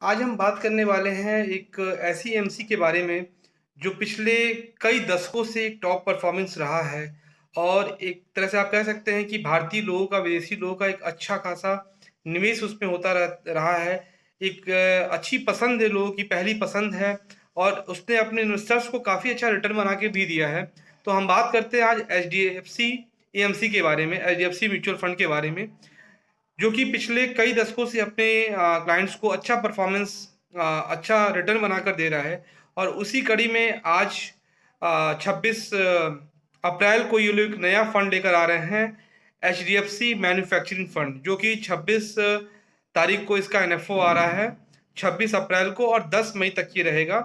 आज हम बात करने वाले हैं एक ऐसी एमसी के बारे में जो पिछले कई दशकों से एक टॉप परफॉर्मेंस रहा है और एक तरह से आप कह सकते हैं कि भारतीय लोगों का विदेशी लोगों का एक अच्छा खासा निवेश उसमें होता रहा है। एक अच्छी पसंद है, लोगों की पहली पसंद है और उसने अपने इन्वेस्टर्स को काफ़ी अच्छा रिटर्न बना के भी दिया है। तो हम बात करते हैं आज H D F C AMC के बारे में, H D F C mutual fund के बारे में, जो कि पिछले कई दशकों से अपने क्लाइंट्स को अच्छा परफॉर्मेंस, अच्छा रिटर्न बनाकर दे रहा है। और उसी कड़ी में आज 26 अप्रैल को ये लोग एक नया फंड लेकर आ रहे हैं, H D F C manufacturing fund, जो कि 26 तारीख को इसका एनएफओ आ रहा है, 26 अप्रैल को, और 10 मई तक ये रहेगा।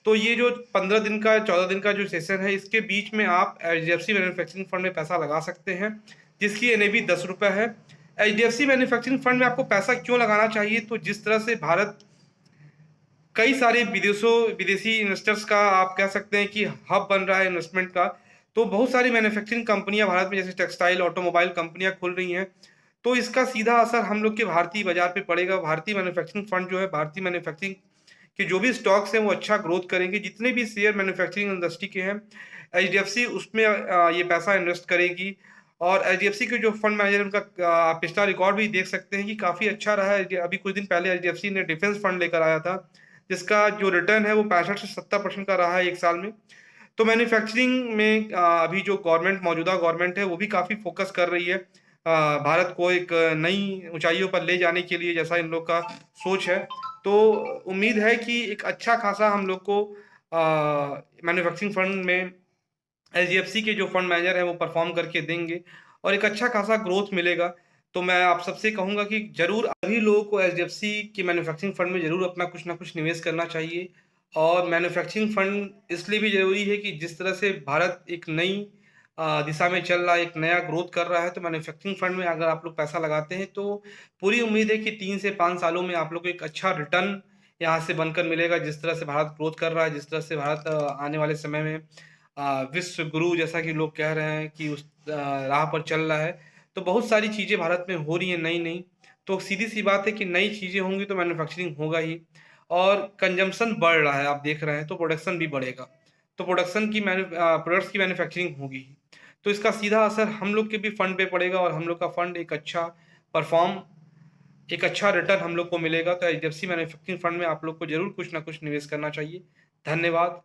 तो ये जो 15 दिन का 14 दिन का जो सेशन है, इसके बीच में आप H D F C manufacturing fund में पैसा लगा सकते हैं, जिसकी एनएवी 10 रुपये है। H D F C manufacturing fund में आपको पैसा क्यों लगाना चाहिए? तो जिस तरह से भारत कई सारे विदेशी इन्वेस्टर्स का, आप कह सकते हैं कि हब बन रहा है इन्वेस्टमेंट का, तो बहुत सारी मैन्युफैक्चरिंग कंपनियां भारत में, जैसे टेक्सटाइल, ऑटोमोबाइल कंपनियां खुल रही हैं। तो इसका सीधा असर हम लोग के भारतीय बाजार पे पड़ेगा। भारतीय मैन्युफैक्चरिंग फंड जो है, भारतीय मैन्युफैक्चरिंग के जो भी स्टॉक्स हैं वो अच्छा ग्रोथ करेंगे। जितने भी शेयर मैन्युफैक्चरिंग इंडस्ट्री के हैं, एच डी एफ सी उसमें ये पैसा इन्वेस्ट करेगी। और एच डी एफ सी के जो फंड मैनेजर, उनका आप पिछला रिकॉर्ड भी देख सकते हैं कि काफ़ी अच्छा रहा है। अभी कुछ दिन पहले एच डी एफ सी ने डिफेंस फंड लेकर आया था, जिसका जो रिटर्न है वो 65 से 70% का रहा है एक साल में। तो मैन्युफैक्चरिंग में अभी जो गवर्नमेंट, मौजूदा गवर्नमेंट है, वो भी काफ़ी फोकस कर रही है भारत को एक नई ऊंचाइयों पर ले जाने के लिए, जैसा इन लोग का सोच है। तो उम्मीद है कि एक अच्छा खासा हम लोग को मैन्युफैक्चरिंग फंड में एच डी एफ सी के जो फंड मैनेजर है वो परफॉर्म करके देंगे और एक अच्छा खासा ग्रोथ मिलेगा। तो मैं आप सबसे कहूँगा कि जरूर अभी लोगों को एच डी एफ सी के मैन्युफैक्चरिंग फंड में जरूर अपना कुछ ना कुछ निवेश करना चाहिए। और मैन्युफैक्चरिंग फंड इसलिए भी जरूरी है कि जिस तरह से भारत एक नई दिशा में चल रहा है, एक नया ग्रोथ कर रहा है, तो मैन्युफैक्चरिंग फंड में अगर आप लोग पैसा लगाते हैं तो पूरी उम्मीद है कि 3 से 5 सालों में आप लोग को एक अच्छा रिटर्न यहाँ से बनकर मिलेगा। जिस तरह से भारत ग्रोथ कर रहा है, जिस तरह से भारत आने वाले समय में विश्व गुरु, जैसा कि लोग कह रहे हैं, कि उस राह पर चल रहा है। तो बहुत सारी चीज़ें भारत में हो रही हैं नई नई। तो सीधी सी बात है कि नई चीज़ें होंगी तो मैन्युफैक्चरिंग होगा ही। और कंजम्पशन बढ़ रहा है, आप देख रहे हैं, तो प्रोडक्शन भी बढ़ेगा। तो प्रोडक्ट्स की मैन्युफैक्चरिंग होगी ही। तो इसका सीधा असर हम लोग के भी फंड पे पड़ेगा और हम लोग का फंड एक अच्छा परफॉर्म, एक अच्छा रिटर्न हम लोग को मिलेगा। तो H D F C manufacturing fund में आप लोग को जरूर कुछ ना कुछ निवेश करना चाहिए। धन्यवाद।